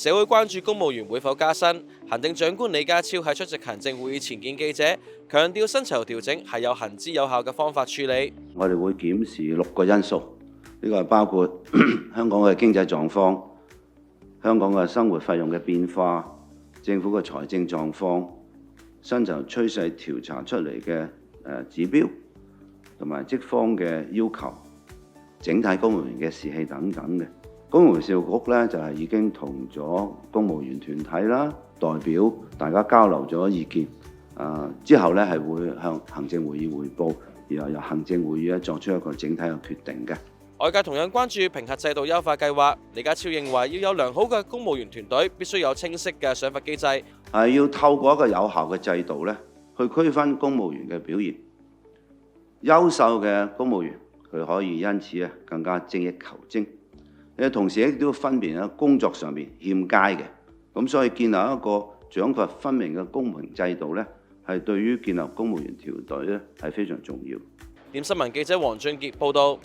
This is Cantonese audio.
社會關注公務員會否加薪。行政長官李家超喺出席行政會議前見記者，強調薪酬調整係有行之有效嘅方法處理。我哋會檢視6個因素，呢個係包括香港嘅經濟狀況、香港嘅生活費用嘅變化、政府嘅財政狀況、薪酬趨勢調查出嚟嘅指標，同埋職方嘅要求、整體公務員嘅士氣等等嘅。公務員事務局咧就係已經同咗公務員團體啦、代表大家交流咗意見，之後咧係會向行政會議彙報，然後由行政會議咧作出一個整體嘅決定嘅。外界同樣關注評核制度優化計劃。李家超認為要有良好嘅公務員團隊，必須有清晰嘅賞罰機制，係要透過一個有效嘅制度咧，去區分公務員嘅表現。優秀嘅公務員佢可以因此更加精益求精。同時亦都要分辨喺工作上面欠佳嘅，咁所以建立一個獎罰分明嘅公平制度咧，係對於建立公務員團隊咧係非常重要。點新聞記者黃俊傑報導。